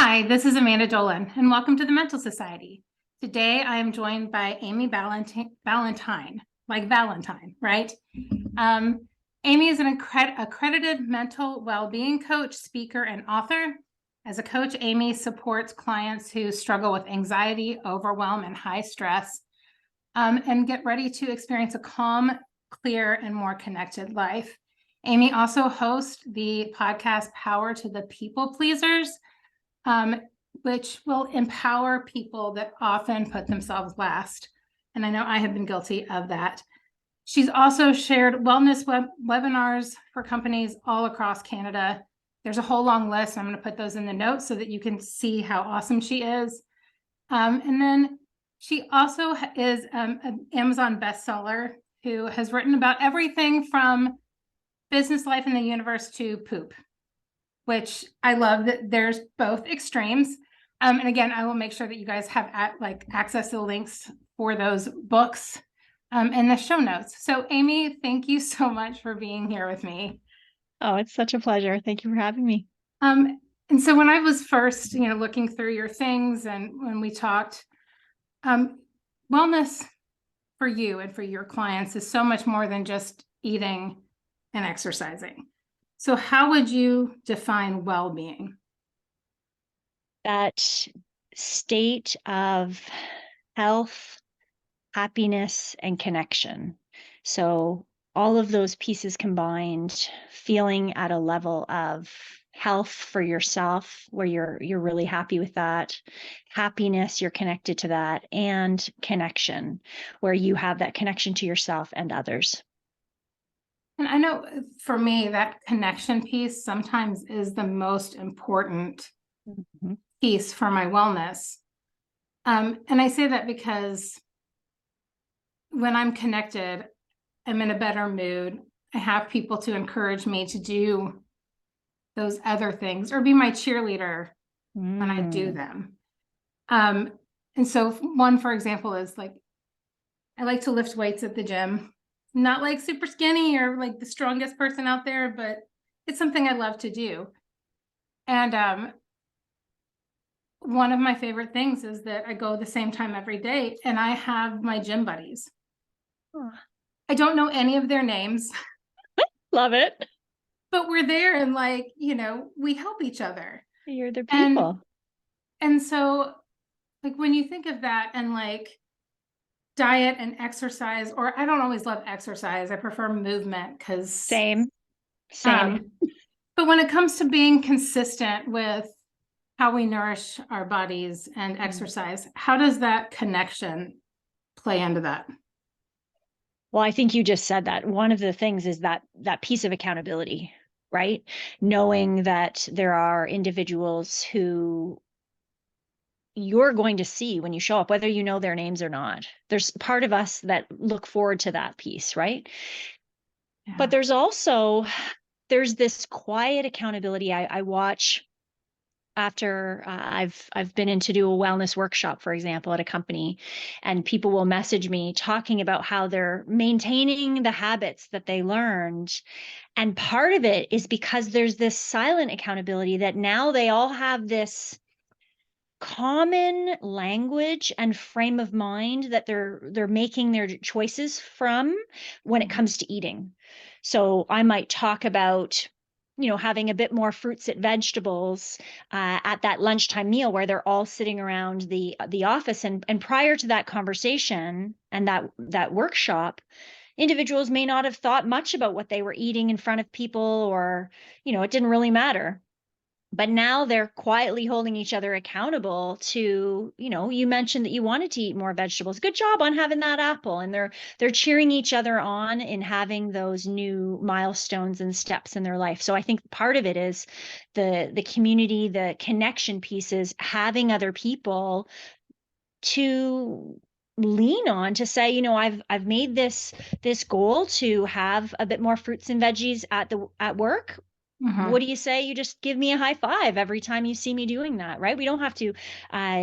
Hi, this is Amanda Dolan, and welcome to the Mental Society. Today, I am joined by Amy Ballantyne, like Valentine, right? Amy is an accredited mental well-being coach, speaker, and author. As a coach, Amy supports clients who struggle with anxiety, overwhelm, and high stress, and get ready to experience a calm, clear, and more connected life. Amy also hosts the podcast Power to the People Pleasers, which will empower people that often put themselves last. And I know I have been guilty of that. She's also shared wellness webinars for companies all across Canada. There's a whole long list. I'm going to put those in the notes so that you can see how awesome she is. And then she also is an Amazon bestseller who has written about everything from business, life, and the universe to poop, which I love that there's both extremes. And again, I will make sure that you guys have access to the links for those books in the show notes. So Amy, thank you so much for being here with me. Oh, it's such a pleasure. Thank you for having me. And so when I was first, looking through your things and when we talked, wellness for you and for your clients is so much more than just eating and exercising. So how would you define well-being? That state of health, happiness, and connection. So all of those pieces combined, feeling at a level of health for yourself, where you're really happy with that, happiness, you're connected to that, and connection, where you have that connection to yourself and others. And I know for me, that connection piece sometimes is the most important piece for my wellness. And I say that because when I'm connected, I'm in a better mood. I have people to encourage me to do those other things or be my cheerleader when I do them. And so one, for example, is I like to lift weights at the gym. Not like super skinny or like the strongest person out there, but it's something I love to do. And one of my favorite things is that I go the same time every day and I have my gym buddies. Oh. I don't know any of their names. Love it. But we're there and we help each other. You're the people. And so when you think of that and diet and exercise, or I don't always love exercise. I prefer movement because Same. But when it comes to being consistent with how we nourish our bodies and exercise, how does that connection play into that? Well, I think you just said that. One of the things is that piece of accountability, right? Knowing that there are individuals who you're going to see when you show up, whether you know their names or not. There's part of us that look forward to that piece, right? Yeah. But there's this quiet accountability. I watch after I've been in to do a wellness workshop, for example, at a company, and people will message me talking about how they're maintaining the habits that they learned. And part of it is because there's this silent accountability that now they all have this common language and frame of mind that they're making their choices from when it comes to eating. So I might talk about having a bit more fruits and vegetables at that lunchtime meal where they're all sitting around the office, and prior to that conversation and that workshop, individuals may not have thought much about what they were eating in front of people, or it didn't really matter. But now they're quietly holding each other accountable to, you mentioned that you wanted to eat more vegetables. Good job on having that apple. And they're cheering each other on in having those new milestones and steps in their life. So I think part of it is the community, the connection pieces, having other people to lean on to say, I've made this goal to have a bit more fruits and veggies at work. What do you say? You just give me a high five every time you see me doing that, right? We don't have to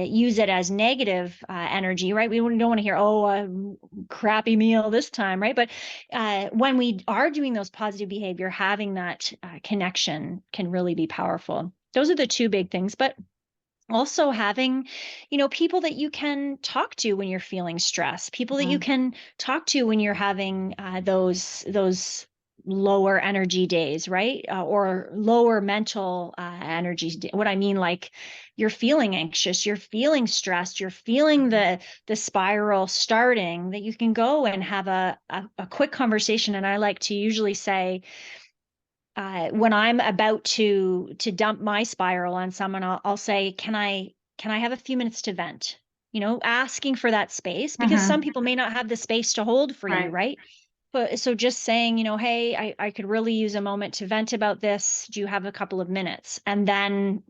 use it as negative energy, right? We don't want to hear, oh, a crappy meal this time, right? But when we are doing those positive behavior, having that connection can really be powerful. Those are the two big things. But Also having, people that you can talk to when you're feeling stressed, people that you Mhm. can talk to when you're having those lower energy days, right? Or lower mental energies. What I mean, like you're feeling anxious, you're feeling stressed, you're feeling the spiral starting, that you can go and have a quick conversation. And I like to usually say, when I'm about to dump my spiral on someone, I'll say, can I have a few minutes to vent? Asking for that space, because some Mhm. people may not have the space to hold for you, Right. right? But so just saying, hey, I could really use a moment to vent about this. Do you have a couple of minutes? And then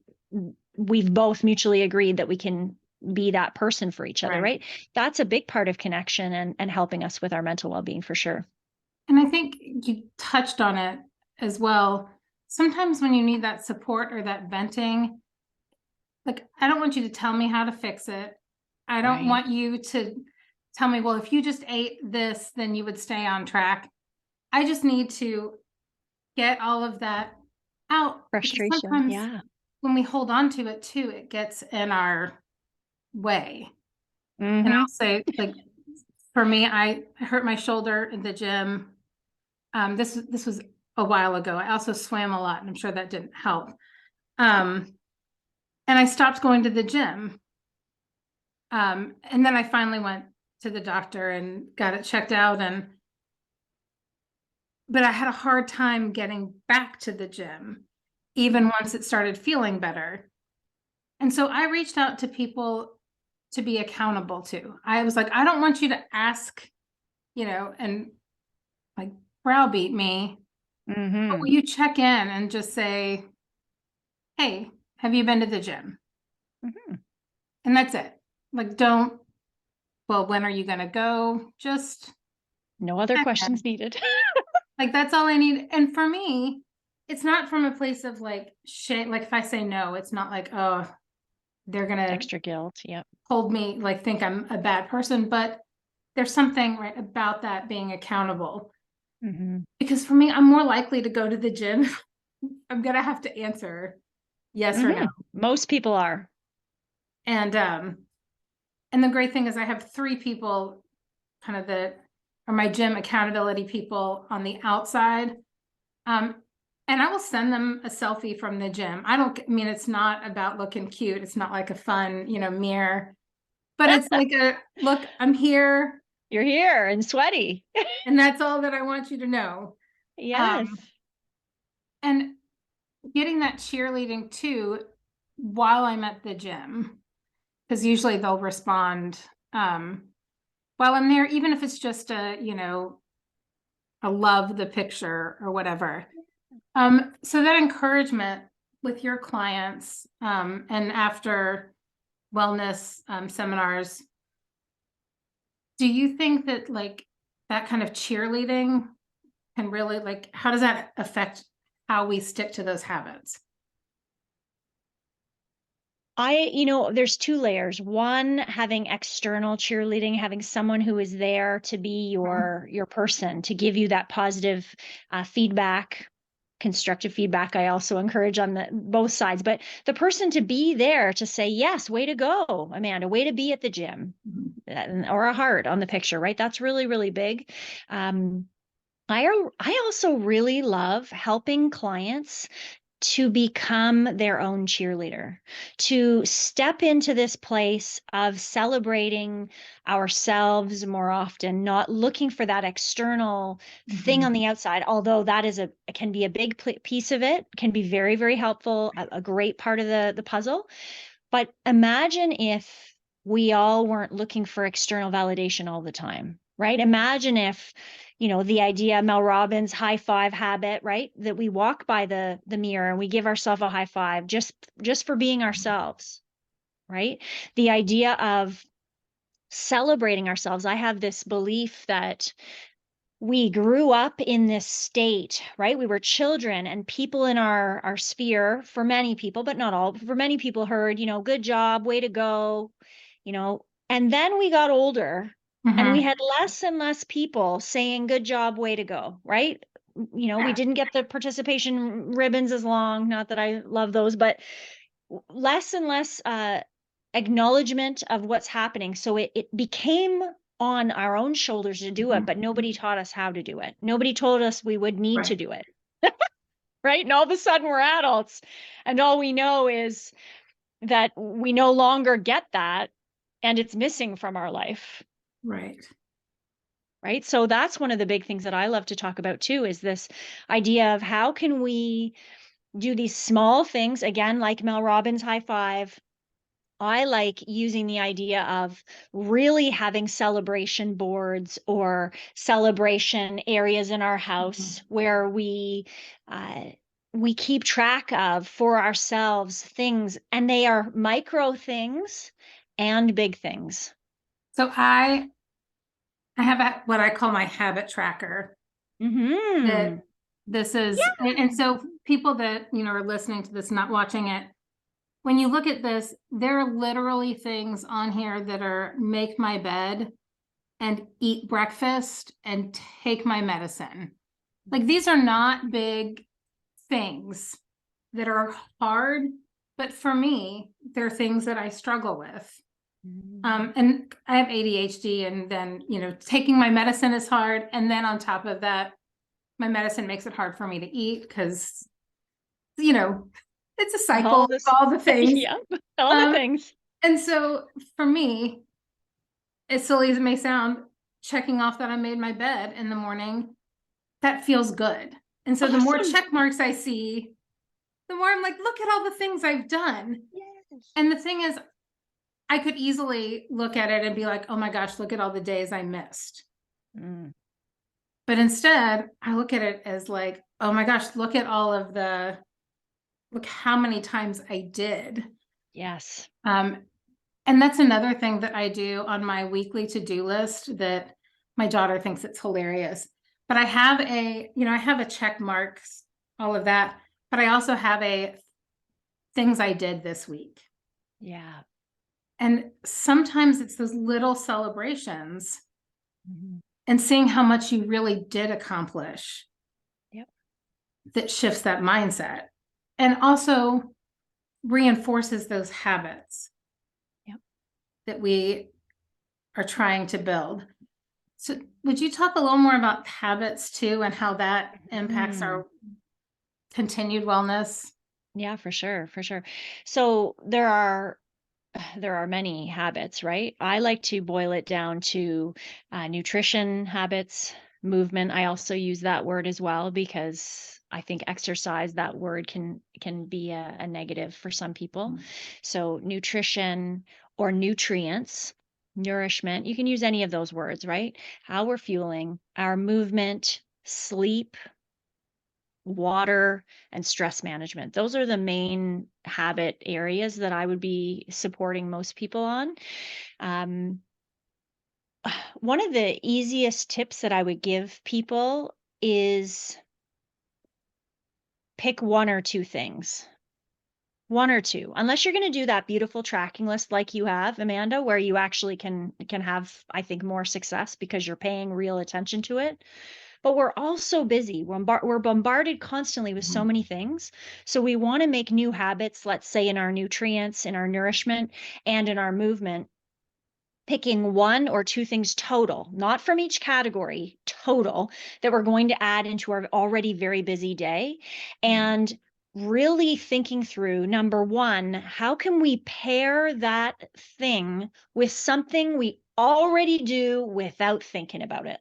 we've both mutually agreed that we can be that person for each other, Right. right? That's a big part of connection and helping us with our mental well-being for sure. And I think you touched on it as well. Sometimes when you need that support or that venting, like, I don't want you to tell me how to fix it. I don't Right. want you to tell me, well, if you just ate this, then you would stay on track. I just need to get all of that out, because Frustration. sometimes Yeah. when we hold on to it too, it gets in our way. And Mm-hmm. I'll say, like, for me, I hurt my shoulder in the gym. This was a while ago. I also swam a lot, and I'm sure that didn't help. Um, and I stopped going to the gym. And then I finally went to the doctor and got it checked out, but I had a hard time getting back to the gym, even once it started feeling better. And so I reached out to people to be accountable to. I was like, I don't want you to ask, and like browbeat me. But Mm-hmm. will you check in and just say, hey, have you been to the gym? Mm-hmm. And that's it. Like, don't, well, when are you going to go? Just No other check in. questions needed. Like, that's all I need. And for me, it's not from a place of like shame. Like, if I say no, it's not like, oh, they're going to Extra guilt. Yep. hold me, like, think I'm a bad person. But there's something right about that being accountable. Mm-hmm. Because for me, I'm more likely to go to the gym. I'm going to have to answer yes or no. Mm-hmm. Most people are. And, and the great thing is I have three people kind of that are my gym accountability people on the outside. Um, and I will send them a selfie from the gym. I mean, it's not about looking cute. It's not like a fun, mirror, but it's like a look, I'm here, You're here and sweaty. and that's all that I want you to know. Yes. Um, and getting that cheerleading too while I'm at the gym, because usually they'll respond while I'm there, even if it's just a love the picture or whatever. So that encouragement with your clients, and after wellness seminars, do you think that like that kind of cheerleading can really, like, how does that affect how we stick to those habits? There's two layers. One, having external cheerleading, having someone who is there to be Mhm. your person, to give you that positive feedback, constructive feedback. I also encourage on the both sides, but the person to be there to say, yes, way to go, Amanda, way to be at the gym, Mhm. or a heart on the picture, right? That's really, really big. Um, I also really love helping clients to become their own cheerleader, to step into this place of celebrating ourselves more often, not looking for that external thing Mhm. on the outside, although that can be a big piece of it, can be very, very helpful, a great part of the puzzle. But imagine if we all weren't looking for external validation all the time, right? Imagine if, the idea, Mel Robbins high five habit, right? That we walk by the mirror and we give ourselves a high five just for being ourselves, right? The idea of celebrating ourselves. I have this belief that we grew up in this state, right? We were children, and people in our sphere, for many people, but not all, for many people, heard, good job, way to go, and then we got older and we Mhm. had less and less people saying good job, way to go, right? We Yeah. didn't get the participation ribbons as long, not that I love those, but less and less acknowledgement of what's happening. So it became on our own shoulders to do it, but nobody taught us how to do it. Nobody told us we would need to Right. do it. Right. And all of a sudden we're adults, and all we know is that we no longer get that, and it's missing from our life. Right. Right. So that's one of the big things that I love to talk about too, is this idea of how can we do these small things, again, like Mel Robbins' high five. I like using the idea of really having celebration boards or celebration areas in our house where uh, we keep track of for ourselves things, and they are micro things and big things. So I have what I call my habit tracker. Mm-hmm. That this is, and so people that, are listening to this, not watching it, when you look at this, there are literally things on here that are make my bed and eat breakfast and take my medicine. Like, these are not big things that are hard, but for me, they're things that I struggle with. And I have ADHD, and then, taking my medicine is hard. And then on top of that, my medicine makes it hard for me to eat because, it's a cycle All of this, all the things. yeah, all the Um, things. and so for me, as silly as it may sound, checking off that I made my bed in the morning, that feels good. And so the more Awesome. check marks I see, the more I'm like, look at all the things I've done. Yes. And the thing is, I could easily look at it and be like, oh my gosh, look at all the days I missed. Mm. But instead, I look at it as like, oh my gosh, look how many times I did. Yes. And that's another thing that I do on my weekly to-do list that my daughter thinks it's hilarious. But I have I have a check marks, all of that, but I also have a things I did this week. Yeah. And sometimes it's those little celebrations Mm-hmm. and seeing how much you really did accomplish. Yep. That shifts that mindset and also reinforces those habits. Yep. That we are trying to build. So would you talk a little more about habits too, and how that impacts our continued wellness? Yeah, for sure, for sure. So there are many habits, right? I like to boil it down to nutrition habits, movement. I also use that word as well because I think exercise, that word can be a negative for some people. So nutrition or nutrients, nourishment, you can use any of those words, right? How we're fueling, our movement, sleep, water, and stress management. Those are the main habit areas that I would be supporting most people on. Um, one of the easiest tips that I would give people is pick one or two things. One or two, unless you're going to do that beautiful tracking list like you have, Amanda, where you actually can have, I think, more success because you're paying real attention to it. But we're all so busy. We're bombarded constantly with so many things. So we want to make new habits, let's say in our nutrients, in our nourishment, and in our movement, picking one or two things total, not from each category, total, that we're going to add into our already very busy day. And really thinking through, number one, how can we pair that thing with something we already do without thinking about it?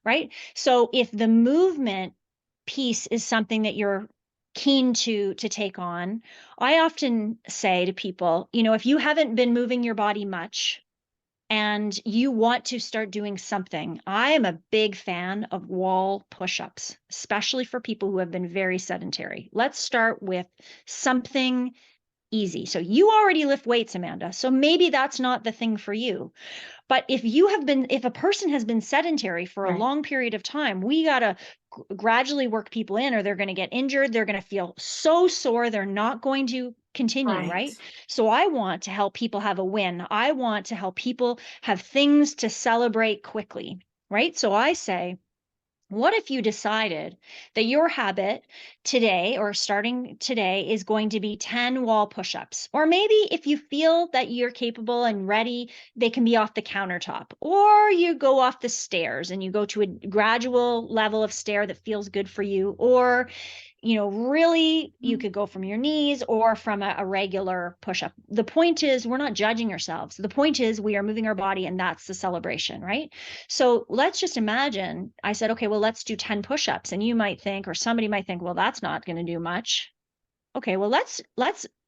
Right? So if the movement piece is something that you're keen to take on, I often say to people, if you haven't been moving your body much and you want to start doing something, I am a big fan of wall push-ups, especially for people who have been very sedentary. Let's start with something easy. So you already lift weights, Amanda. So maybe that's not the thing for you. But if a person has been sedentary for a Right. long period of time, we got to gradually work people in, or they're going to get injured. They're going to feel so sore. They're not going to continue, right? So I want to help people have a win. I want to help people have things to celebrate quickly, right? So I say, What if you decided that your habit today or starting today is going to be 10 wall push-ups? Or maybe if you feel that you're capable and ready, they can be off the countertop. Or you go off the stairs and you go to a gradual level of stair that feels good for you. Or really, you could go from your knees or from a regular push-up. The point is, we're not judging ourselves. The point is, we are moving our body, and that's the celebration, right? So let's just imagine, I said, okay, well, let's do 10 push-ups. And you might think, or somebody might think, well, that's not going to do much. Okay, well, let's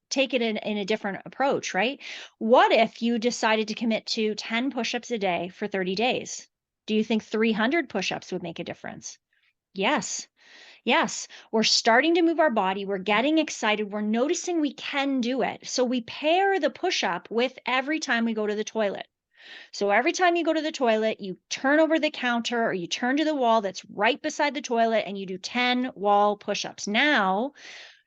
take it in a different approach, right? What if you decided to commit to 10 push-ups a day for 30 days? Do you think 300 push-ups would make a difference? Yes. Yes, we're starting to move our body. We're getting excited. We're noticing we can do it. So we pair the push up with every time we go to the toilet. So every time you go to the toilet, you turn over the counter or you turn to the wall that's right beside the toilet and you do 10 wall push ups. Now,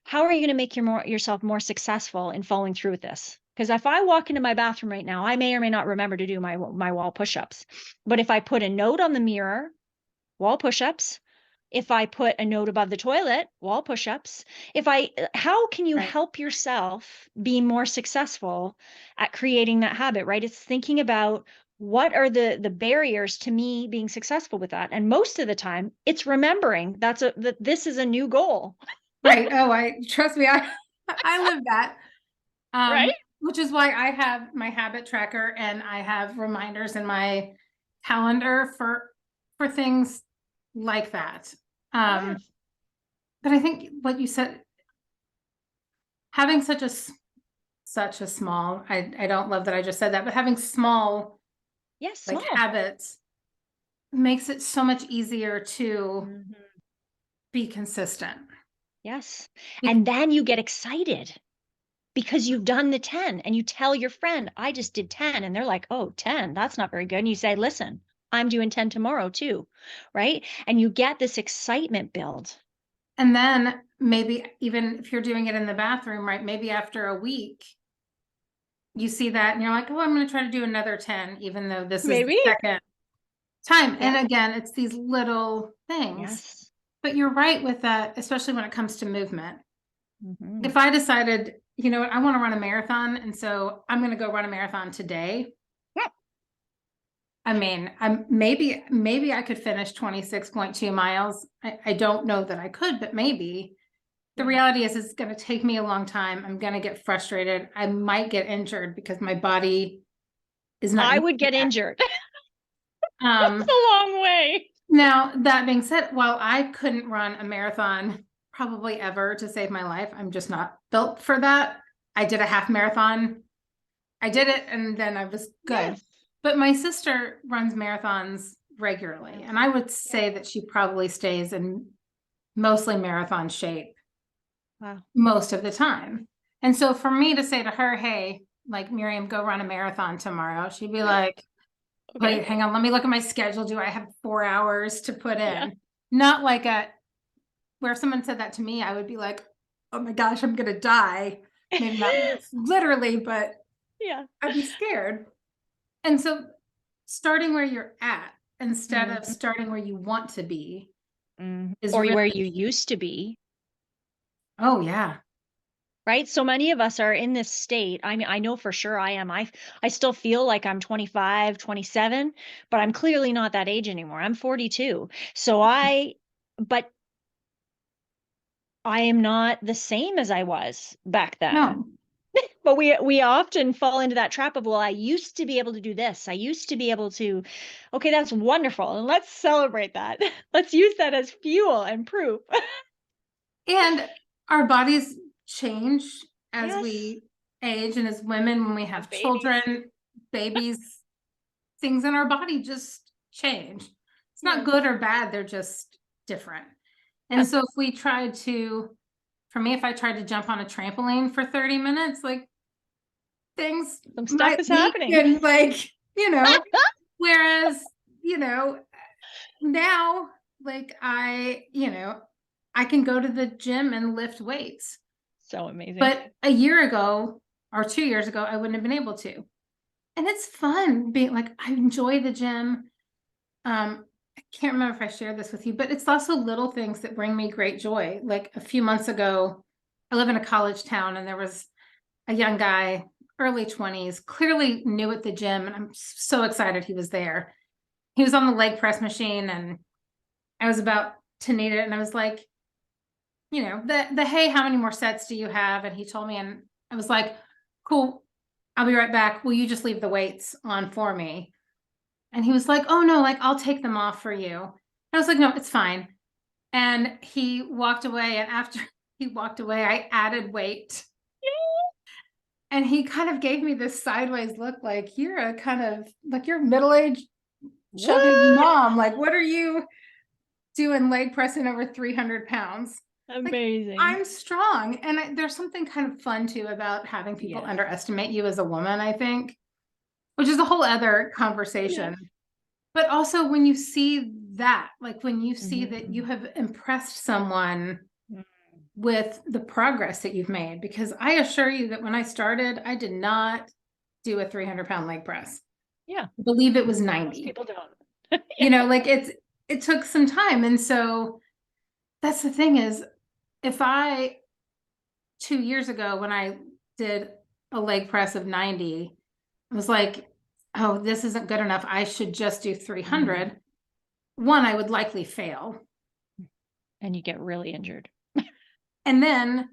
how are you going to make yourself more successful in following through with this? Because if I walk into my bathroom right now, I may or may not remember to do my wall push ups. But if I put a note on the mirror, wall push ups, if I put a note above the toilet, wall push-ups. How can you Right. help yourself be more successful at creating that habit, right? It's thinking about what are the barriers to me being successful with that. And most of the time it's remembering that this is a new goal, Right. Oh, trust me, I live that. right? Which is why I have my habit tracker and I have reminders in my calendar for things like that. Yes. But I think what you said, having such a small, I don't love that I just said that, but having small Yes, like small. habits makes it so much easier to Mhm. be consistent. Yes. Bec- And then you get excited because you've done the 10 and you tell your friend, I just did 10. And they're like, oh, 10, that's not very good. And you say, listen, I'm doing 10 tomorrow too. Right. And you get this excitement build. And then maybe even if you're doing it in the bathroom, right? Maybe after a week, you see that and you're like, oh, I'm going to try to do another 10, even though this is the Maybe. second time. Yeah. And again, it's these little things. Yes. But you're right with that, especially when it comes to movement. Hmm. If I decided, you know what, I want to run a marathon, and so I'm going to go run a marathon today. Yeah. I mean, maybe I could finish 26.2 miles. I don't know that I could, but maybe. The Yeah. reality is it's going to take me a long time. I'm going to get frustrated. I might get injured because my body is not I used would to get injured. that. That's a long way. Now, that being said, while I couldn't run a marathon probably ever to save my life, I'm just not built for that. I did a half marathon. I did it and then I was good. Yes. But my sister runs marathons regularly, and I would say that she probably stays in mostly marathon shape Wow. most of the time. And so for me to say to her, hey, like Miriam, go run a marathon tomorrow, she'd be like, Okay. wait, hang on, let me look at my schedule. Do I have 4 hours to put Yeah. in? Not like where if someone said that to me, I would be like, oh my gosh, I'm gonna die. Maybe not literally, but Yeah. I'd be scared. And so starting where you're at instead of Mhm. starting where you want to be is Or really, where you used to be. oh yeah. Right? So many of us are in this state. I mean, I know for sure I am. I still feel like I'm 25, 27, but I'm clearly not that age anymore. I'm 42. So but I am not the same as I was back then. No. But we often fall into that trap of, well, I used to be able to do this. I used to be able to, okay, that's wonderful. And let's celebrate that. Let's use that as fuel and proof. And our bodies change as Yes. we age, and as women, when we As have babies. children, babies, things in our body just change. It's not Yes. good or bad, they're just different. Yeah. And so if we tried to, for me, if I tried to jump on a trampoline for 30 minutes, like things Some stuff might is leak happening. and like, whereas, you know, now, like I can go to the gym and lift weights. So amazing. But a year ago or 2 years ago, I wouldn't have been able to. And it's fun being like, I enjoy the gym. Um, can't remember if I shared this with you, but it's also little things that bring me great joy. Like a few months ago, I live in a college town and there was a young guy, early 20s, clearly new at the gym. And I'm so excited he was there. He was on the leg press machine and I was about to need it. And I was like, hey, how many more sets do you have? And he told me, and I was like, cool, I'll be right back. Will you just leave the weights on for me? And he was like, oh no, like I'll take them off for you. And I was like, no, it's fine. And he walked away. And after he walked away, I added weight. And he kind of gave me this sideways look like you're a kind of like you're middle-aged chubby What? mom. Like, what are you doing leg pressing over 300 pounds? Like, Amazing. I'm strong. And there's something kind of fun too about having people underestimate you as a woman, I think, which is a whole other conversation. Yes. But also when you see that, like when you see that Mhm. you have impressed someone Mm. with the progress that you've made, because I assure you that when I started, I did not do a 300-pound leg press. Yeah. I believe it was Most 90. people don't. Yeah. Like it took some time. And so that's the thing is, if I 2 years ago when I did a leg press of 90, I was like, oh, this isn't good enough. I should just do 300. One, I would likely fail. And you get really injured. And then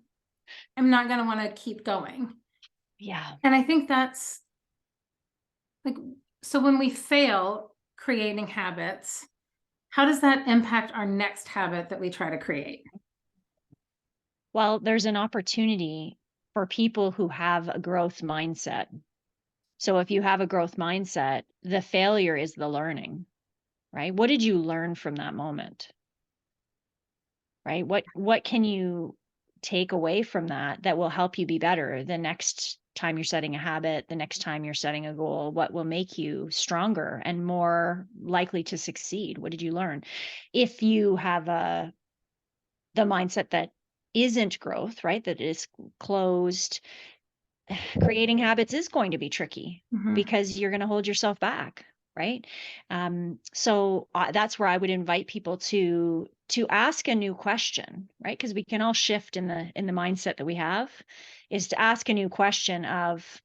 I'm not going to want to keep going. Yeah. And I think that's like, so when we fail creating habits, how does that impact our next habit that we try to create? Well, there's an opportunity for people who have a growth mindset. So if you have a growth mindset, the failure is the learning, right? What did you learn from that moment? Right? What can you take away from that that will help you be better the next time you're setting a habit, the next time you're setting a goal? What will make you stronger and more likely to succeed? What did you learn? If you have the mindset that isn't growth, right? That is closed, creating habits is going to be tricky Mhm. because you're going to hold yourself back, right? So that's where I would invite people to ask a new question, right? Because we can all shift in the mindset that we have, is to ask a new question of,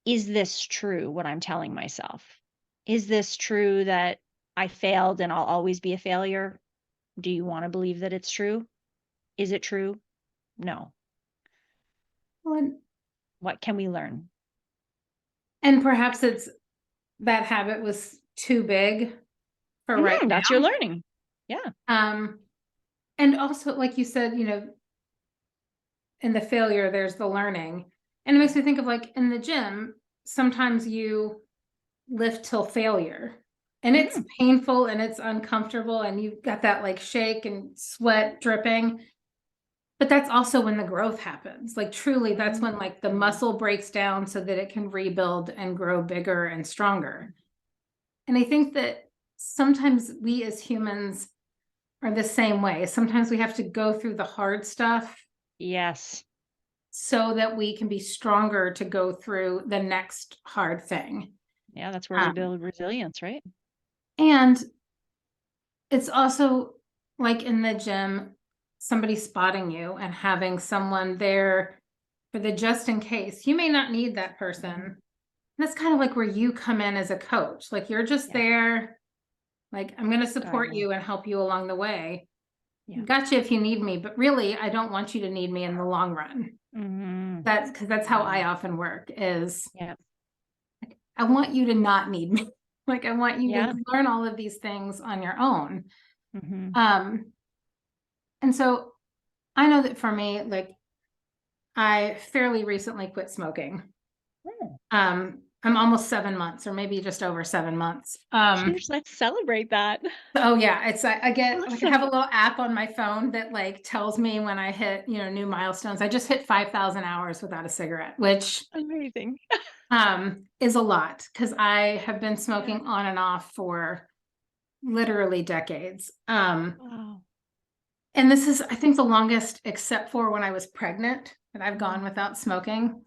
is this true what I'm telling myself? Is this true that I failed and I'll always be a failure? Do you want to believe that it's true? Is it true? No. Well, What can we learn? and perhaps it's that habit was too big for right That's your now. learning. Yeah. Um, and also, like you said, in the failure, there's the learning. And it makes me think of like in the gym, sometimes you lift till failure and it's Mm, painful and it's uncomfortable and you've got that like shake and sweat dripping. But that's also when the growth happens. Like truly, that's when like the muscle breaks down so that it can rebuild and grow bigger and stronger. And I think that sometimes we as humans are the same way. Sometimes we have to go through the hard stuff yes. so that we can be stronger to go through the next hard thing. Yeah, that's where we Um, build resilience, right? and it's also like in the gym, somebody spotting you and having someone there for the just in case. You may not need that person. That's kind of like where you come in as a coach. Like you're just Yeah. there, like I'm going to support Guiding. you and help you along the way. Yeah. Gotcha if you need me, but really, I don't want you to need me in the long run. Hmm. That's because that's how I often work is Yeah. I want you to not need me. Like I want you Yeah. to learn all of these things on your own. Hmm. Um, and so I know that for me, like I fairly recently quit smoking. I'm almost 7 months or maybe just over 7 months. Cheers. Let's celebrate that. Oh yeah, it's I get like I have a Awesome. little app on my phone that like tells me when I hit, new milestones. I just hit 5,000 hours without a cigarette, which Amazing. is a lot because I have been Yeah. smoking on and off for literally decades. Wow. And this is I think the longest except for when I was pregnant that I've Mhm. gone without smoking.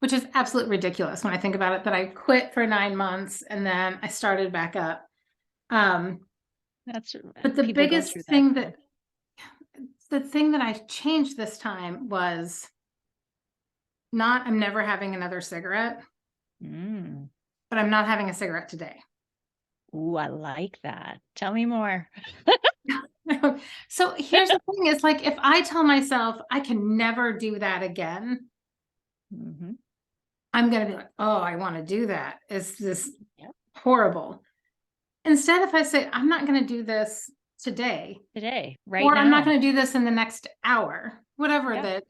Which is absolutely ridiculous when I think about it that I quit for 9 months and then I started back up. Um That's But the people go biggest through that. thing that the thing that I changed this time was not I'm never having another cigarette, Mm. but I'm not having a cigarette today. Ooh, I like that. Tell me more. So here's the thing is like if I tell myself I can never do that again, Hmm. I'm gonna be like, oh, I want to do that. Is this Yep. horrible? Instead, if I say I'm not gonna do this today, Today, right or I'm not now. gonna do this in the next hour, whatever Yeah. that,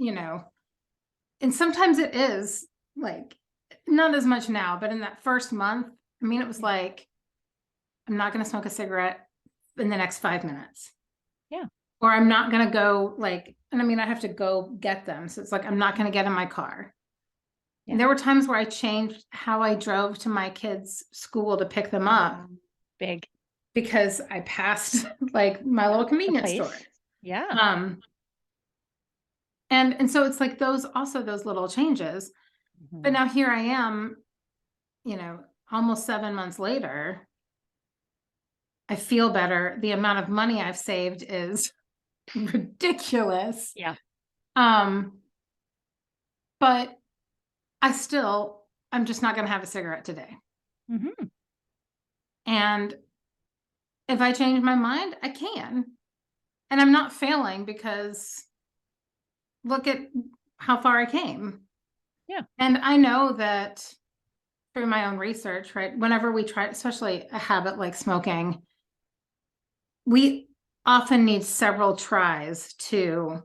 and sometimes it is like not as much now, but in that first month, I mean, it was Yeah. like, I'm not gonna smoke a cigarette in the next 5 minutes. Yeah. Or I'm not gonna go like, and I mean, I have to go get them. So it's like, I'm not gonna get in my car. Yeah. And there were times where I changed how I drove to my kids' school to pick them up Big. because I passed like my little The convenience store. place. Yeah. And so it's like those also those little changes. But Mhm. now here I am, almost 7 months later, I feel better. The amount of money I've saved is ridiculous. Yeah. Um, but I'm just not going to have a cigarette today. Hmm. And if I change my mind, I can. And I'm not failing because look at how far I came. Yeah. And I know that through my own research, right? Whenever we try, especially a habit like smoking, we often need several tries to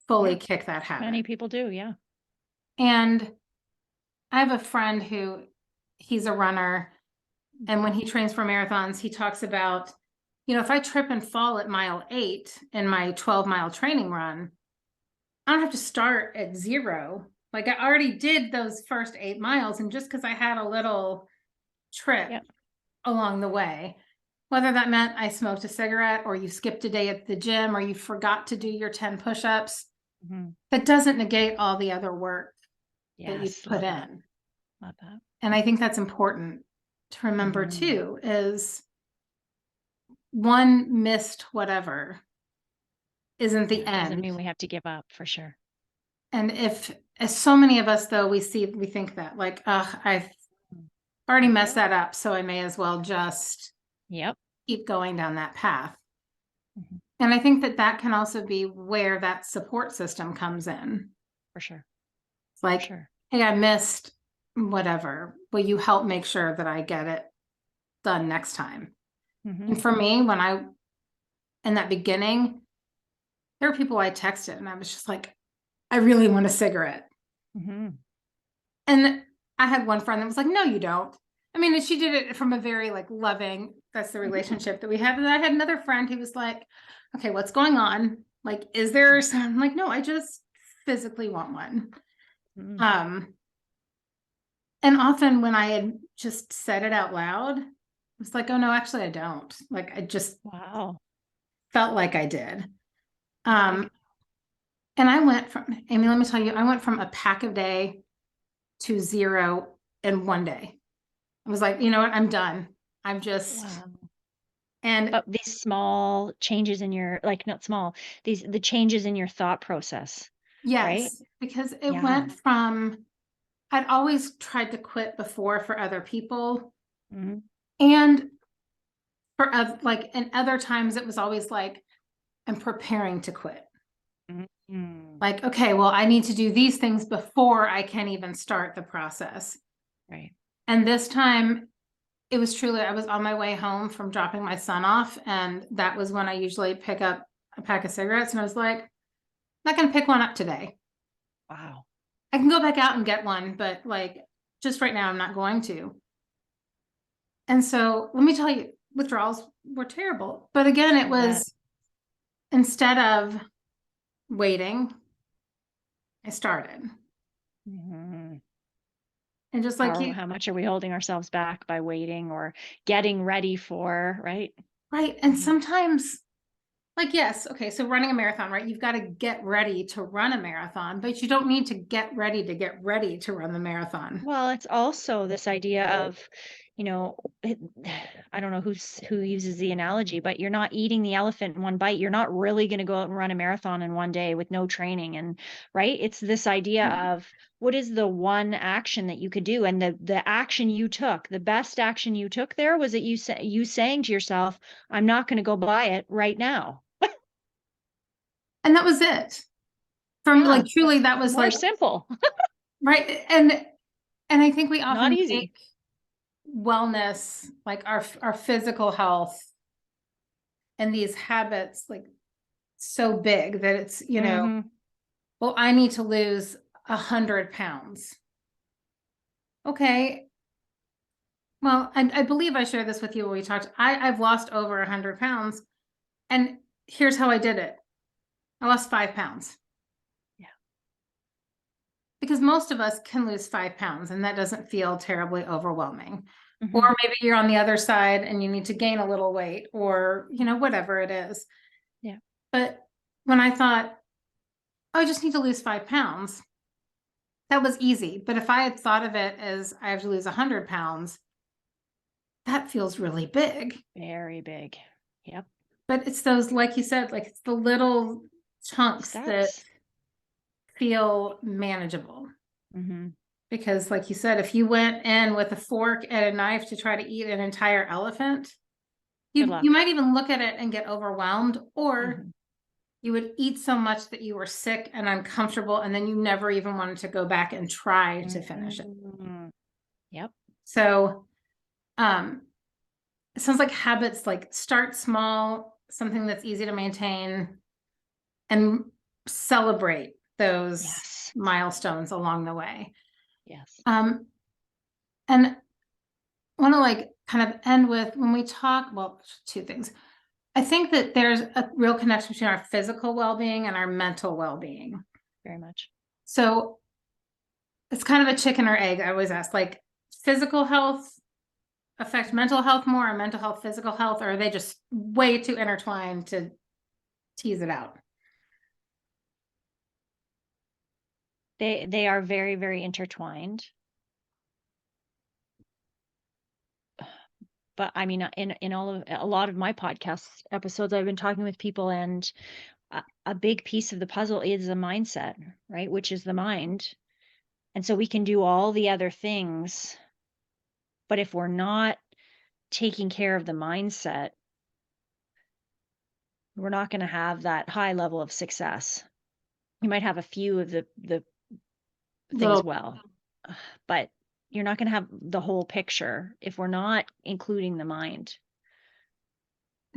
fully Yeah. kick that habit. Many people do. Yeah. And I have a friend who he's a runner. And when he trains for marathons, he talks about, if I trip and fall at mile 8 in my 12-mile training run, I don't have to start at 0. Like I already did those first 8 miles. And just because I had a little trip Yep. along the way, whether that meant I smoked a cigarette or you skipped a day at the gym or you forgot to do your 10 push-ups, Hmm. that doesn't negate all the other work that you Yes. put Love that. in. Love that. And I think that's important to remember Mhm. too, is one missed whatever isn't the Yeah. Doesn't end. mean we have to give up for sure. And if, as so many of us though, we think that like, I've Mm. already Yep. messed that up, so I may as well just Yep. keep going down that path. Mhm. And I think that that can also be where that support system comes in. For sure. It's For like, sure. hey, I missed whatever. Will you help make sure that I get it done next time? Hmm. And for me, in that beginning, there were people I texted and I was just like, I really want a cigarette. Hmm. And I had one friend that was like, no, you don't. I mean, and she did it from a very like loving, that's the Hmm. relationship that we had. And I had another friend who was like, okay, what's going on? Like, is there some, I'm like, no, I just physically want one. Hmm. Um, and often when I had just said it out loud, it's like, oh no, actually I don't. Like I just Wow. felt like I did. That's big. Um, and I went from, Amy, let me tell you, I went from a pack a day to 0 in one day. I was like, you know what? I'm done. I'm just, Wow. and But these small changes in your, like, not small, the changes in your thought process, right? yes, because it Yeah. went from, I'd always tried to quit before for other people. Mhm. And like, and other times it was always like, I'm preparing to quit. Mhm. Like, okay, well, I need to do these things before I can even start the process. Right. And this time it was truly, I was on my way home from dropping my son off. And that was when I usually pick up a pack of cigarettes. And I was like, I'm not going to pick one up today. Wow. I can go back out and get one, but like just right now, I'm not going to. And so let me tell you, withdrawals were terrible. But again, it I bet. was instead of waiting, I started. Mhm. And just like you, How much are we holding ourselves back by waiting or getting ready for, right? right. And Mhm. sometimes, like, yes, okay, so running a marathon, right? You've got to get ready to run a marathon, but you don't need to get ready to run the marathon. Well, it's also this idea of you know, I don't know who uses the analogy, but you're not eating the elephant in one bite. You're not really going to go out and run a marathon in one day with no training. And right. It's this idea of what is the one action that you could do. And the action you took, the best action you took there was that you saying to yourself, I'm not going to go buy it right now. And that was it. From Yeah, like, truly, that was more like, simple, right. And I think we not often easy. make wellness, like our physical health and these habits, like so big that it's, Mhm. well, I need to lose 100 pounds. Okay. Well, I believe I shared this with you when we talked. I've lost over 100 pounds. And here's how I did it. I lost 5 pounds. Yeah. Because most of us can lose 5 pounds and that doesn't feel terribly overwhelming. Or Mhm. maybe you're on the other side and you need to gain a little weight or, whatever it is. Yeah. But when I thought, oh, I just need to lose 5 pounds, that was easy. But if I had thought of it as I have to lose 100 pounds, that feels really big. Very big. Yep. But it's those, like you said, like it's the little chunks that Steps. feel manageable. Mhm. Because like you said, if you went in with a fork and a knife to try to eat an entire elephant, Good you luck. might even look at it and get overwhelmed, or Mhm. you would eat so much that you were sick and uncomfortable, and then you never even wanted to go back and try to finish it. Mhm. Yep. So, it sounds like habits, like start small, something that's easy to maintain, and celebrate those Yes. milestones along the way. Yes. And want to like kind of end with when we talk, well, two things. I think that there's a real connection between our physical well-being and our mental well-being. Very much. So it's kind of a chicken or egg. I always ask, like, physical health affect mental health more, or mental health, physical health, or are they just way too intertwined to tease it out? They are very, very intertwined. But I mean, in a lot of my podcast episodes, I've been talking with people, and a big piece of the puzzle is the mindset, right? Which is the mind. And so we can do all the other things, but if we're not taking care of the mindset, we're not going to have that high level of success. You might have a few of the things Little, well, but you're not going to have the whole picture if we're not including the mind.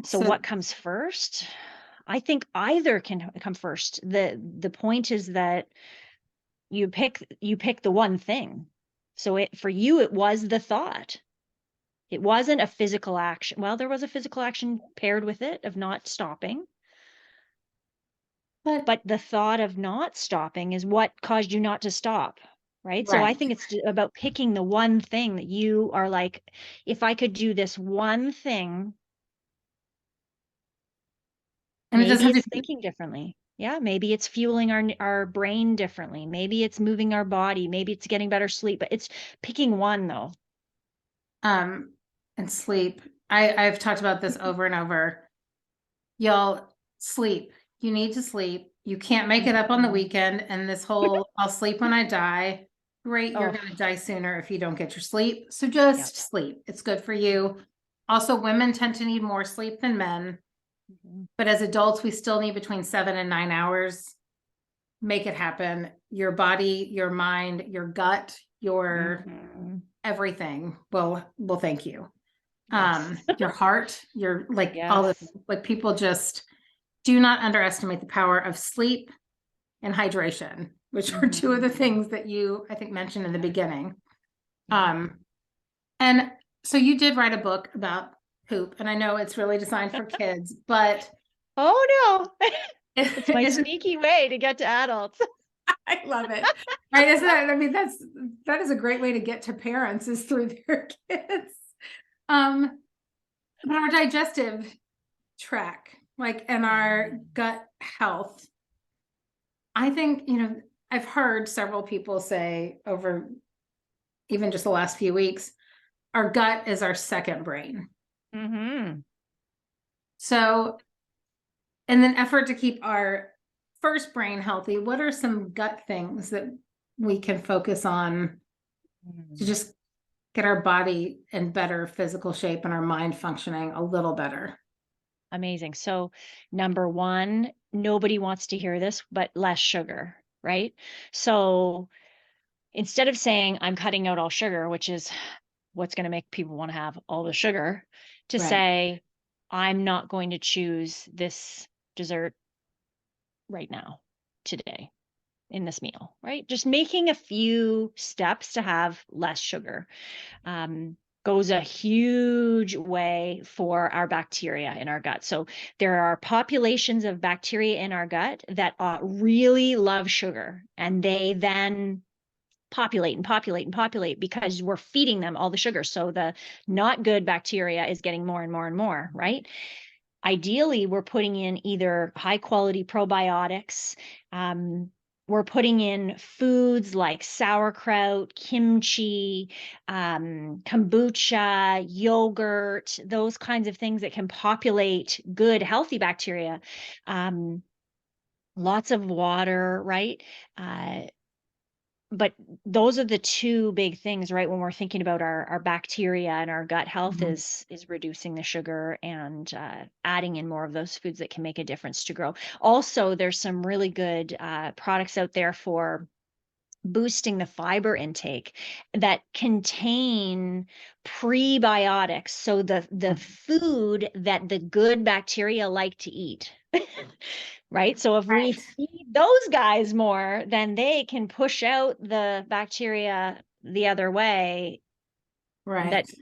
So so, what comes first? I think either can come first. The point is that you pick the one thing. So for you it was the thought. It wasn't a physical action. Well, there was a physical action paired with it of not stopping. But the thought of not stopping is what caused you not to stop, right? So I right. think it's about picking the one thing that you are like, if I could do this one thing, And it doesn't maybe have it's to, thinking differently. Yeah, maybe it's fueling our brain differently. Maybe it's moving our body. Maybe it's getting better sleep. But it's picking one though. um, and sleep. I've talked about this over and over. Y'all, sleep. You need to sleep. You can't make it up on the Mhm. weekend. And this whole I'll sleep when I die. Great, you're Oh, going to die sooner if you don't get your sleep. So yep. just sleep. It's good for you. Also, women tend to need more sleep than men. Mhm. But as adults, we still need between 7 and 9 hours. Make it happen. Your body, your mind, your gut, your Mhm. everything will thank you. Yes. Your heart, your like all the Yes. like people just do not underestimate the power of sleep and hydration, which are two of the Mhm. things that you, I think, mentioned in the Yeah. beginning. Yeah. Um, and so you did write a book about poop, and I know it's really designed for kids, but Oh no. It's my isn't sneaky way to get to adults. I love it. Right? Isn't that, I mean, that is a great way to get to parents is through their kids. Um, but our digestive tract, like, and our gut health, I think, I've heard several people say over even just the last few weeks, our gut is our second brain. Mm-hmm. So in an effort to keep our first brain healthy, what are some gut things that we can focus on to just get our body in better physical shape and our mind functioning a little better? Amazing. So, number one, nobody wants to hear this, but less sugar, right? So, instead of saying I'm cutting out all sugar, which is what's going to make people want to have all the sugar, to Right. say I'm not going to choose this dessert right now, today, in this meal, right? Just making a few steps to have less sugar goes a huge way for our bacteria in our gut. So there are populations of bacteria in our gut that really love sugar, and they then populate and populate and populate because we're feeding them all the sugar. So the not good bacteria is getting more and more and more, right? Ideally, we're putting in either high quality probiotics. We're putting in foods like sauerkraut, kimchi, kombucha, yogurt, those kinds of things that can populate good, healthy bacteria. Lots of water, right? But those are the two big things, right? When we're thinking about our bacteria and our gut health Mhm. is reducing the sugar and adding in more of those foods that can make a difference to grow. Also, there's some really good products out there for boosting the fiber intake that contain prebiotics. So the food that the good bacteria like to eat. Right? So if we Right. feed those guys more, then they can push out the bacteria the other way that Right.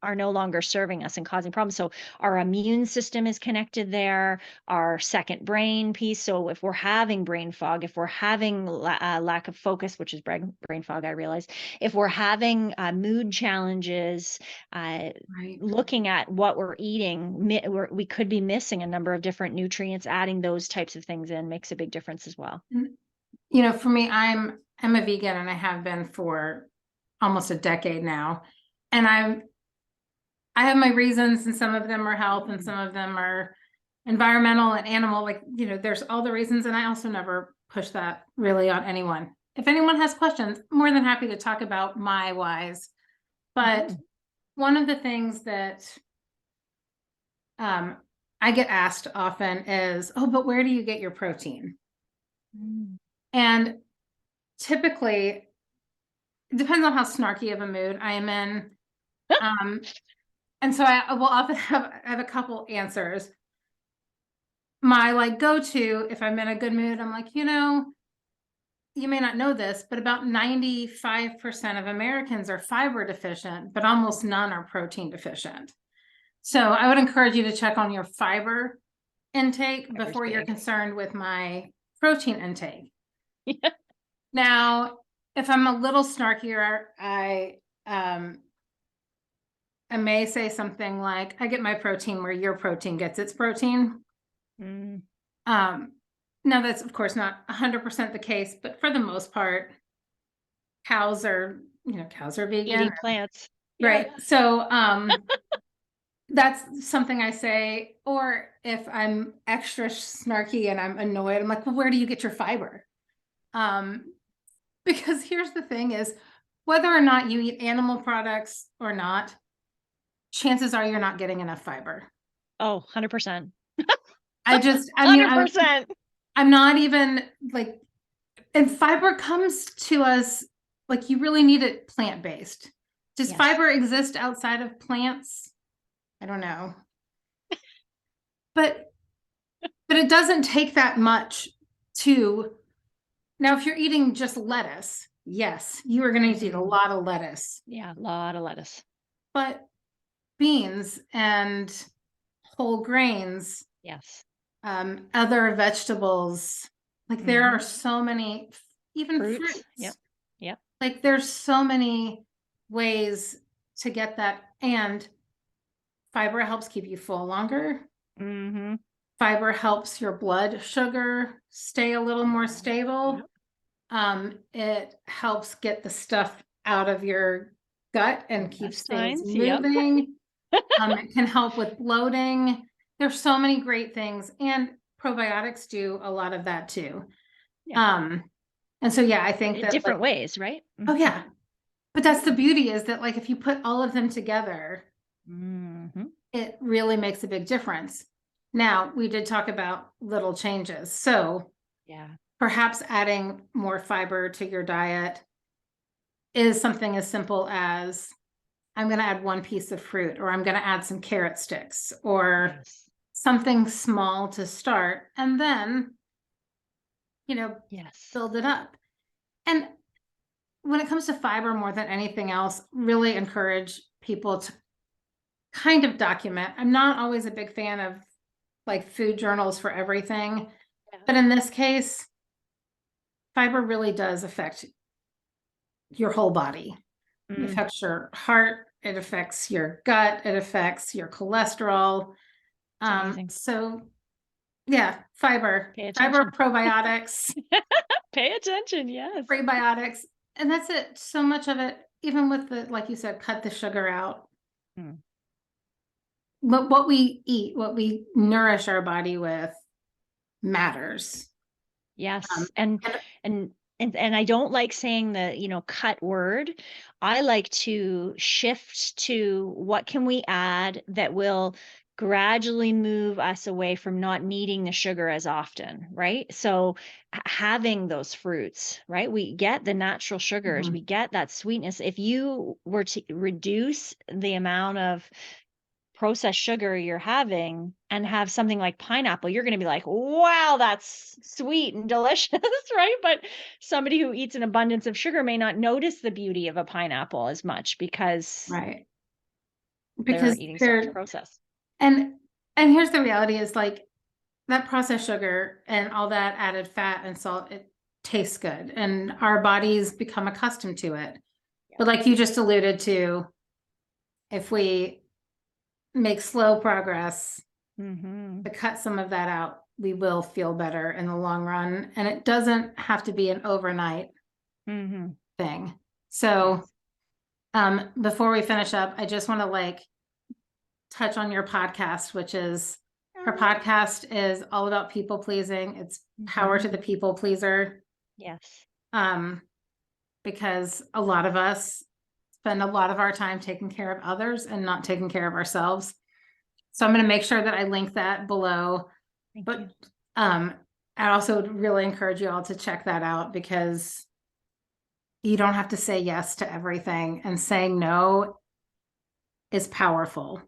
are no longer serving us and causing problems. So our immune system is connected there, our second brain piece. So if we're having brain fog, if we're having lack of focus, which is brain fog, I realize, if we're having mood challenges, Right. looking at what we're eating, we could be missing a number of different nutrients. Adding those types of things in makes a big difference as well. You know, for me, I'm a vegan and I have been for almost a decade now. And I have my reasons, and some of them are health and some of them are environmental and animal. Like, you know, there's all the reasons, and I also never push that really on anyone. If anyone has questions, I'm more than happy to talk about my whys. But one of the things that um, I get asked often is, oh, but where do you get your protein? Mm. And typically, it depends on how snarky of a mood I am in. And so I will often I have a couple answers. My like go-to, if I'm in a good mood, I'm like, you know, you may not know this, but about 95% of Americans are fiber deficient, but almost none are protein deficient. So I would encourage you to check on your fiber intake Fiber's before you're big. concerned with my protein intake. Yeah. Now, if I'm a little snarkier, I may say something like, I get my protein where your protein gets its protein. Mm. Now that's of course not 100% the case, but for the most part, cows are vegan, Eating plants. right? Yeah. So that's something I say. Or if I'm extra snarky and I'm annoyed, I'm like, well, where do you get your fiber? Because here's the thing is, whether or not you eat animal products or not, chances are you're not getting enough fiber. Oh, 100%. I mean, 100%. I'm not even like, and fiber comes to us like you really need it plant-based. Does Yes. fiber exist outside of plants? I don't know. But it doesn't take that much to. Now, if you're eating just lettuce, yes, you are going to eat a lot of lettuce. Yeah, a lot of lettuce. But beans and whole grains, Yes. other vegetables, like there are so many, even Fruits. Yep. fruits. Yep. Like there's so many ways to get that. And fiber helps keep you full longer. Mm-hmm. Fiber helps your blood sugar stay a little more stable. Yep. It helps get the stuff out of your gut and keeps things Intestines, yep. moving. It can help with bloating. There's so many great things, and probiotics do a lot of that too. Yeah. And so, yeah, I think In that like, different ways, right? oh yeah, but that's the beauty is that like, if you put all of them together, Mm-hmm. it really makes a big difference. Now, we did talk about little changes. So Yeah. perhaps adding more fiber to your diet is something as simple as I'm going to add one piece of fruit, or I'm going to add some carrot sticks, or Yes. something small to start, and then, Yes. build it up. And when it comes to fiber, more than anything else, really encourage people to kind of document. I'm not always a big fan of like food journals for everything, Yeah. but in this case, fiber really does affect your whole body. It affects your heart, it affects your gut, it affects your cholesterol. It's amazing. So yeah, fiber, Pay fiber, attention. probiotics, Pay attention, yes. prebiotics, and that's it. So much of it, even with the, like you said, cut the sugar out. Mm. But what we eat, what we nourish our body with matters. Um, Yes. and And I don't like saying the, cut word. I like to shift to what can we add that will gradually move us away from not needing the sugar as often, right? So having those fruits, right? We get the natural sugars, Mhm. we get that sweetness. If you were to reduce the amount of processed sugar you're having and have something like pineapple, you're going to be like, wow, that's sweet and delicious, right? But somebody who eats an abundance of sugar may not notice the beauty of a pineapple as much because Right. they're Because eating so much they're processed. and and here's the reality is like that processed sugar and all that added fat and salt, it tastes good and our bodies become accustomed to it. Yeah. But like you just alluded to, if we make slow progress Mm-hmm. to cut some of that out, we will feel better in the long run. And it doesn't have to be an overnight Mm-hmm. thing. So Yes. before we finish up, I just want to like touch on your podcast, which is her podcast is all about people pleasing. It's power Mm-hmm. to the people pleaser. Yes. Um, because a lot of us spend a lot of our time taking care of others and not taking care of ourselves. So I'm going to make sure that I link that below. Thank But you. I also would really encourage you all to check that out because you don't have to say yes to everything, and saying no is powerful.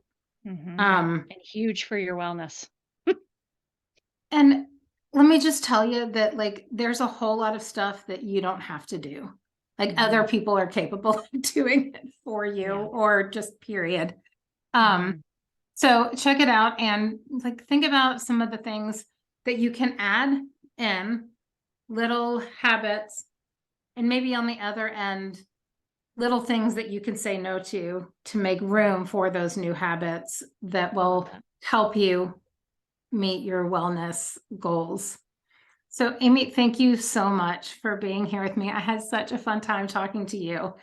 Mm-hmm. Um, And huge for your wellness. and let me just tell you that like there's a whole lot of stuff that you don't have to do. Like other Mm-hmm. people are capable of doing it for you, Yeah. or just period. Mm-hmm. So check it out and like think about some of the things that you can add in, little habits, and maybe on the other end, little things that you can say no to make room for those new habits that I love will that. help you meet your wellness goals. So Amy, thank you so much for being here with me. I had such a fun time talking to you.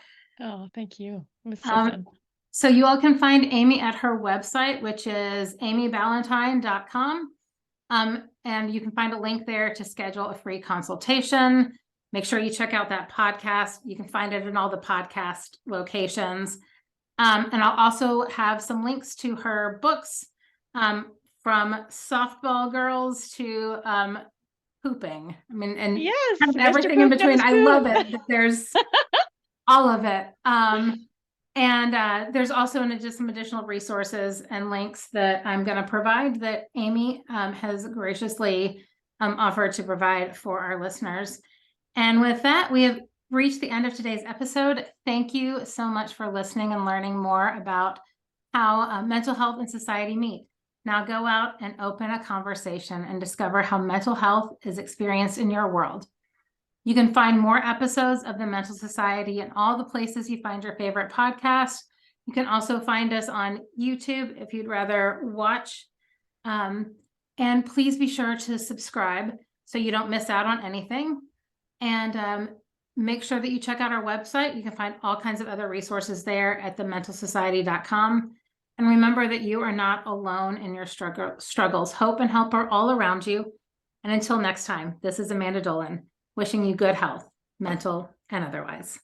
Oh, thank you. It was so Um, fun. so you all can find Amy at her website, which is amyballantyne.com. And you can find a link there to schedule a free consultation. Make sure you check out that podcast. You can find it in all the podcast locations. And I'll also have some links to her books, from softball girls to pooping. I mean, and Yes, kind of Mr. everything in Poop between. knows I love poop. it that there's all of it. And there's also just some additional resources and links that I'm going to provide that Amy has graciously offered to provide for our listeners. And with that, we have reached the end of today's episode. Thank you so much for listening and learning more about how mental health and society meet. Now go out and open a conversation and discover how mental health is experienced in your world. You can find more episodes of the Mental Society in all the places you find your favorite podcast. You can also find us on YouTube if you'd rather watch. And please be sure to subscribe so you don't miss out on anything. And make sure that you check out our website. You can find all kinds of other resources there at thementalsociety.com. And remember that you are not alone in your struggles. Hope and help are all around you. And until next time, this is Amanda Dolan, wishing you good health, mental and otherwise.